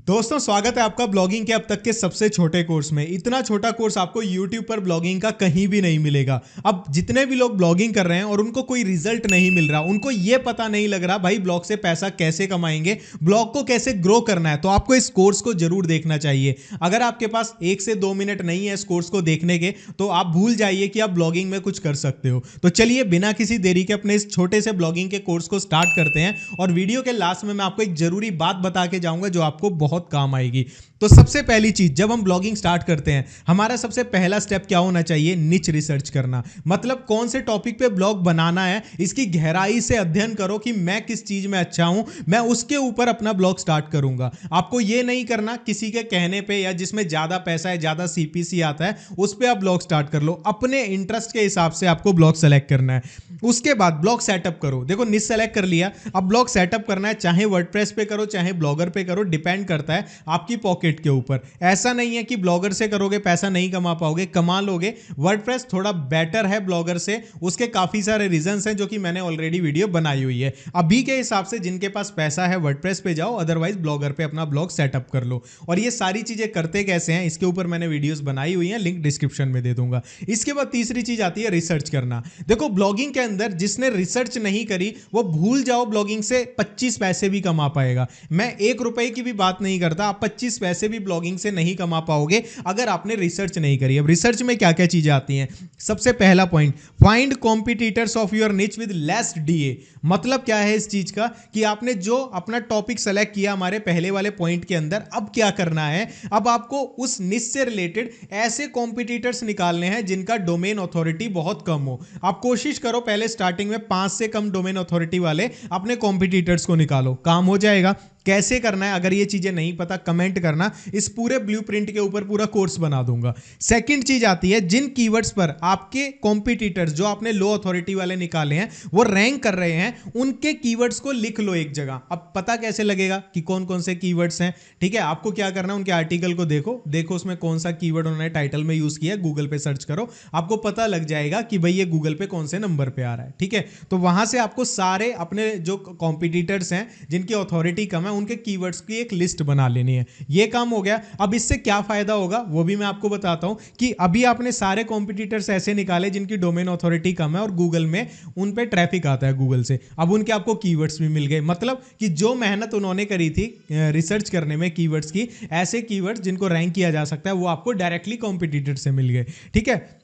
दोस्तों स्वागत है आपका ब्लॉगिंग के अब तक के सबसे छोटे कोर्स में। इतना छोटा कोर्स आपको YouTube पर ब्लॉगिंग का कहीं भी नहीं मिलेगा। अब जितने भी लोग ब्लॉगिंग कर रहे हैं और उनको कोई रिजल्ट नहीं मिल रहा, उनको ये पता नहीं लग रहा भाई ब्लॉग से पैसा कैसे कमाएंगे, ब्लॉग को कैसे ग्रो करना है, तो आपको इस कोर्स को जरूर देखना चाहिए। अगर आपके पास 1 से 2 मिनट नहीं है इस कोर्स को देखने के, तो आप भूल जाइए कि आप ब्लॉगिंग में कुछ कर सकते हो। तो चलिए बिना किसी देरी के अपने इस छोटे से ब्लॉगिंग के कोर्स को स्टार्ट करते हैं और वीडियो के लास्ट में मैं आपको एक जरूरी बात बता के जाऊंगा जो आपको बहुत काम आएगी। तो सबसे पहली चीज, जब हम ब्लॉगिंग स्टार्ट करते हैं हमारा सबसे पहला स्टेप क्या होना चाहिए? निच रिसर्च करना। मतलब कौन से टॉपिक पे ब्लॉग बनाना है, इसकी गहराई से अध्ययन करो कि मैं किस चीज में अच्छा हूं, मैं उसके ऊपर अपना ब्लॉग स्टार्ट करूंगा। आपको यह नहीं करना किसी के कहने पे या जिसमें ज्यादा पैसा है, ज्यादा सीपीसी आता है, उस पर आप ब्लॉग स्टार्ट कर लो। अपने इंटरेस्ट के हिसाब से आपको ब्लॉग सेलेक्ट करना है। उसके बाद ब्लॉग सेटअप करो। देखो निच सेलेक्ट कर लिया, अब ब्लॉग सेटअप करना है। चाहे वर्डप्रेस पे करो चाहे ब्लॉगर पे करो, डिपेंड करता है आपकी पॉकेट के ऊपर। ऐसा नहीं है कि ब्लॉगर से करोगे पैसा नहीं कमा पाओगे, कमा लोगे। वर्डप्रेस थोड़ा बेटर है ब्लॉगर से, उसके काफी सारे रीजंस हैं जो कि मैंने ऑलरेडी वीडियो बनाई हुई है। अभी के हिसाब से जिनके पास पैसा है वर्डप्रेस पे जाओ, अदरवाइज ब्लॉगर पे अपना ब्लॉग सेटअप कर लो। और ये सारी चीजें करते कैसे हैं इसके ऊपर मैंने वीडियोस बनाई हुई हैं, लिंक डिस्क्रिप्शन में दे दूंगा। इसके बाद तीसरी चीज आती है रिसर्च करना। देखो ब्लॉगिंग के अंदर जिसने रिसर्च नहीं करी वो भूल जाओ ब्लॉगिंग से 25 पैसे भी कमा पाएगा। मैं 1 रुपए की भी बात नहीं करता, आप 25 पैसे भी ब्लॉगिंग से नहीं कमा पाओगे अगर आपने रिसर्च नहीं करी। अब रिसर्च में क्या क्या चीजें आती हैं? सबसे पहला point, find competitors of your निच विद लेस डीए। मतलब क्या है इस चीज का कि आपने जो अपना टॉपिक सेलेक्ट किया हमारे पहले वाले पॉइंट के अंदर, अब क्या करना है? अब आपको उस निच से रिलेटेड ऐसे कॉम्पिटिटर्स निकालने हैं जिनका डोमेन अथॉरिटी बहुत कम हो। आप कोशिश करो पहले स्टार्टिंग में 5 से कम डोमेन अथॉरिटी वाले अपने कॉम्पिटिटर्स को निकालो, काम हो जाएगा। कैसे करना है अगर ये चीजें नहीं पता कमेंट करना, इस पूरे ब्लूप्रिंट के ऊपर पूरा कोर्स बना दूंगा। सेकंड चीज आती है, जिन कीवर्ड्स पर आपके कॉम्पिटिटर्स जो आपने लो अथॉरिटी वाले निकाले हैं वो रैंक कर रहे हैं, उनके कीवर्ड्स को लिख लो एक जगह। अब पता कैसे लगेगा कि कौन कौन से कीवर्ड्स हैं? ठीक है, आपको क्या करना है, उनके आर्टिकल को देखो उसमें कौन सा कीवर्ड उन्होंने टाइटल में यूज किया, गूगल पे सर्च करो, आपको पता लग जाएगा कि भाई ये गूगल पे कौन से नंबर पे आ रहा है। ठीक है, तो वहां से आपको सारे अपने जो कॉम्पिटिटर्स हैं जिनकी अथॉरिटी कम है उनके कीवर्ड्स की एक लिस्ट बना लेनी है। ये काम हो गया। अब इससे क्या फायदा होगा वो भी मैं आपको बताता हूं कि अभी आपने सारे कॉम्पिटिटर्स ऐसे निकाले जिनकी डोमेन अथॉरिटी कम है और गूगल में उन पे ट्रैफिक आता है गूगल से। अब उनके आपको कीवर्ड्स भी मिल गए, मतलब कि जो मेहनत उन्होंने करी थी रिसर्च करने में कीवर्ड्स की, ऐसे कीवर्ड्स जिनको रैंक किया जा सकता है वो आपको डायरेक्टली कॉम्पिटिटर से मिल गए। ठीक है,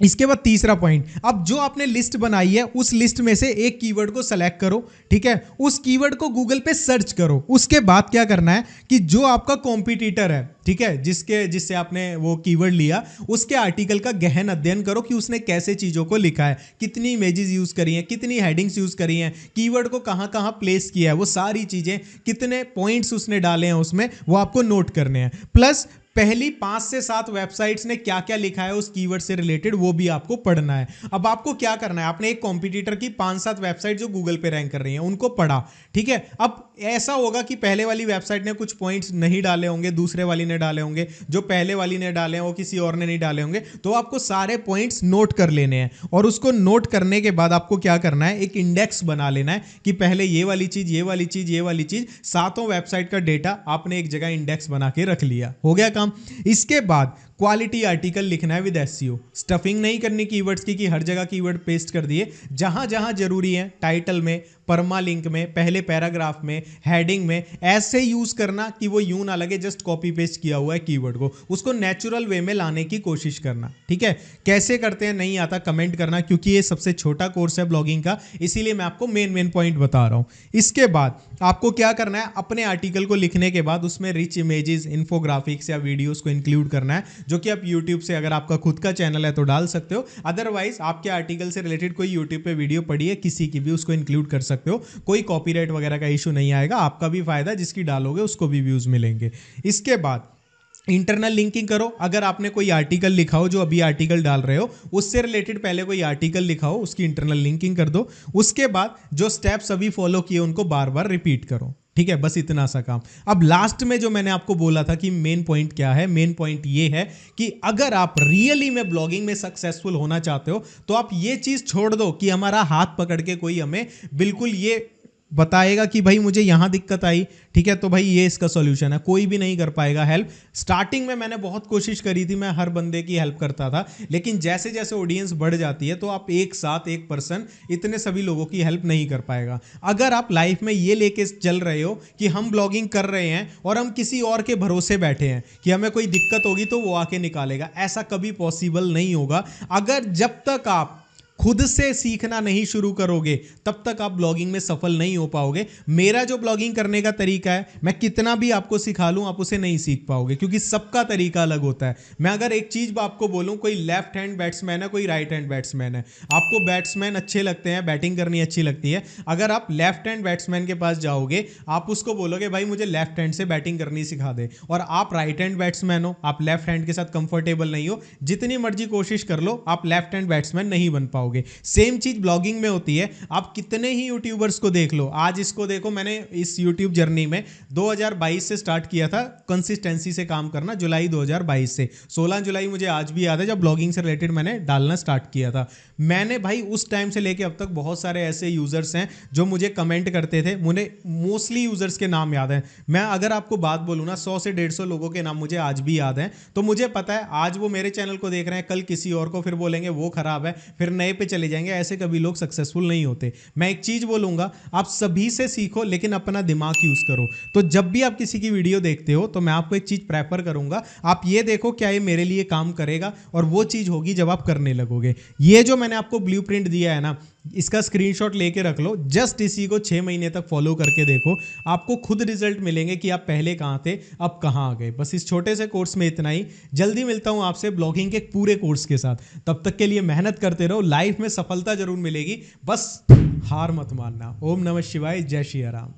इसके बाद तीसरा पॉइंट, अब जो आपने लिस्ट बनाई है उस लिस्ट में से एक कीवर्ड को सेलेक्ट करो। ठीक है, उस कीवर्ड को गूगल पे सर्च करो। उसके बाद क्या करना है कि जो आपका कॉम्पिटिटर है, ठीक है, जिससे आपने वो कीवर्ड लिया, उसके आर्टिकल का गहन अध्ययन करो कि उसने कैसे चीजों को लिखा है, कितनी इमेजेस यूज करी हैं, कितनी हेडिंग्स यूज करी हैं, कीवर्ड को कहां कहां प्लेस किया है, वो सारी चीजें, कितने पॉइंट्स उसने डाले हैं उसमें, वो आपको नोट करने हैं। प्लस पहली 5 से 7 वेबसाइट्स ने क्या क्या लिखा है उस कीवर्ड से रिलेटेड वो भी आपको पढ़ना है। अब आपको क्या करना है, आपने एक कॉम्पिटिटर की 5-7 वेबसाइट जो गूगल पे रैंक कर रही हैं उनको पढ़ा। ठीक है, अब ऐसा होगा कि पहले वाली वेबसाइट ने कुछ पॉइंट्स नहीं डाले होंगे, दूसरे वाली ने डाले होंगे, जो पहले वाली ने डाले वो किसी और ने नहीं डाले होंगे, तो आपको सारे पॉइंट्स नोट कर लेने हैं। और उसको नोट करने के बाद आपको क्या करना है, एक इंडेक्स बना लेना है कि पहले ये वाली चीज, ये वाली चीज, ये वाली चीज, सातों वेबसाइट का डेटा आपने एक जगह इंडेक्स बना के रख लिया, हो गया काम। इसके बाद क्वालिटी आर्टिकल लिखना है विद एसईओ। स्टफिंग नहीं करनी कीवर्ड्स की कि हर जगह कीवर्ड पेस्ट कर दिए, जहां जहां जरूरी है, टाइटल में, परमा लिंक में, पहले पैराग्राफ में, हेडिंग में, ऐसे यूज करना कि वो यूं ना लगे जस्ट कॉपी पेस्ट किया हुआ है कीवर्ड को, उसको नेचुरल वे में लाने की कोशिश करना। ठीक है, कैसे करते हैं नहीं आता कमेंट करना, क्योंकि ये सबसे छोटा कोर्स है ब्लॉगिंग का, इसीलिए मैं आपको मेन पॉइंट बता रहा हूं। इसके बाद आपको क्या करना है, अपने आर्टिकल को लिखने के बाद उसमें रिच इमेजेस, इंफोग्राफिक्स या वीडियोस को इंक्लूड करना है, जो कि आप YouTube से, अगर आपका खुद का चैनल है तो डाल सकते हो, अदरवाइज आपके आर्टिकल से रिलेटेड कोई YouTube पे वीडियो पड़ी है किसी की भी, उसको इंक्लूड कर सकते हो। कोई कॉपीराइट वगैरह का इशू नहीं आएगा, आपका भी फायदा, जिसकी डालोगे उसको भी व्यूज मिलेंगे। इसके बाद इंटरनल लिंकिंग करो। अगर आपने कोई आर्टिकल लिखा हो, जो अभी आर्टिकल डाल रहे हो उससे रिलेटेड पहले कोई आर्टिकल लिखा हो, उसकी इंटरनल लिंकिंग कर दो। उसके बाद जो स्टेप्स अभी फॉलो किए उनको बार बार रिपीट करो। ठीक है, बस इतना सा काम। अब लास्ट में जो मैंने आपको बोला था कि मेन पॉइंट क्या है, मेन पॉइंट ये है कि अगर आप रियली में ब्लॉगिंग में सक्सेसफुल होना चाहते हो तो आप ये चीज छोड़ दो कि हमारा हाथ पकड़ के कोई हमें बिल्कुल ये बताएगा कि भाई मुझे यहां दिक्कत आई, ठीक है, तो भाई ये इसका सॉल्यूशन है। कोई भी नहीं कर पाएगा हेल्प। स्टार्टिंग में मैंने बहुत कोशिश करी थी, मैं हर बंदे की हेल्प करता था, लेकिन जैसे जैसे ऑडियंस बढ़ जाती है तो आप एक साथ एक पर्सन इतने सभी लोगों की हेल्प नहीं कर पाएगा। अगर आप लाइफ में ये लेके चल रहे हो कि हम ब्लॉगिंग कर रहे हैं और हम किसी और के भरोसे बैठे हैं कि हमें कोई दिक्कत होगी तो वो आके निकालेगा, ऐसा कभी पॉसिबल नहीं होगा। अगर जब तक आप खुद से सीखना नहीं शुरू करोगे तब तक आप ब्लॉगिंग में सफल नहीं हो पाओगे। मेरा जो ब्लॉगिंग करने का तरीका है, मैं कितना भी आपको सिखा लूं आप उसे नहीं सीख पाओगे, क्योंकि सबका तरीका अलग होता है। मैं अगर एक चीज आपको बोलूं, कोई लेफ्ट हैंड बैट्समैन है, कोई राइट हैंड बैट्समैन है, आपको बैट्समैन अच्छे लगते हैं, बैटिंग करनी अच्छी लगती है, अगर आप लेफ्ट हैंड बैट्समैन के पास जाओगे, आप उसको बोलोगे भाई मुझे लेफ्ट हैंड से बैटिंग करनी सिखा दे, और आप राइट हैंड बैट्समैन हो, आप लेफ्ट हैंड के साथ कंफर्टेबल नहीं हो, जितनी मर्जी कोशिश कर लो आप लेफ्ट हैंड बैट्समैन नहीं बन पाओगे। सेम चीज ब्लॉगिंग में होती है। आप कितने ही यूट्यूबर्स को देख लो, आज इसको देखो, मैंने इस यूट्यूब जर्नी में 2022 से स्टार्ट किया था कंसिस्टेंसी से काम करना, जुलाई 2022 से। 16 जुलाई मुझे आज भी याद है जब ब्लॉगिंग से रिलेटेड मैंने डालना स्टार्ट किया था। मैंने भाई उस टाइम से लेके अब तक बहुत सारे ऐसे यूजर्स हैं जो मुझे कमेंट करते थे, मुझे मोस्टली यूजर्स के नाम याद है। मैं अगर आपको बात बोलूँ ना, 100 से 150 लोगों के नाम मुझे आज भी याद है। तो मुझे पता है आज वो मेरे चैनल को देख रहे हैं, कल किसी और को, फिर बोलेंगे वो खराब है, फिर नए पे चले जाएंगे। ऐसे कभी लोग सक्सेसफुल नहीं होते। मैं एक चीज बोलूंगा, आप सभी से सीखो लेकिन अपना दिमाग यूज करो। तो जब भी आप किसी की वीडियो देखते हो तो मैं आपको एक चीज प्रेफर करूंगा, आप ये देखो क्या ये मेरे लिए काम करेगा, और वो चीज होगी जब आप करने लगोगे। ये जो मैंने आपको ब्लूप्रिंट दिया है ना, इसका स्क्रीनशॉट लेके रख लो, जस्ट इसी को 6 महीने तक फॉलो करके देखो, आपको खुद रिजल्ट मिलेंगे कि आप पहले कहां थे अब कहां आ गए। बस इस छोटे से कोर्स में इतना ही। जल्दी मिलता हूं आपसे ब्लॉगिंग के पूरे कोर्स के साथ। तब तक के लिए मेहनत करते रहो, लाइफ में सफलता जरूर मिलेगी, बस हार मत मानना। ओम नमः शिवाय, जय श्री राम।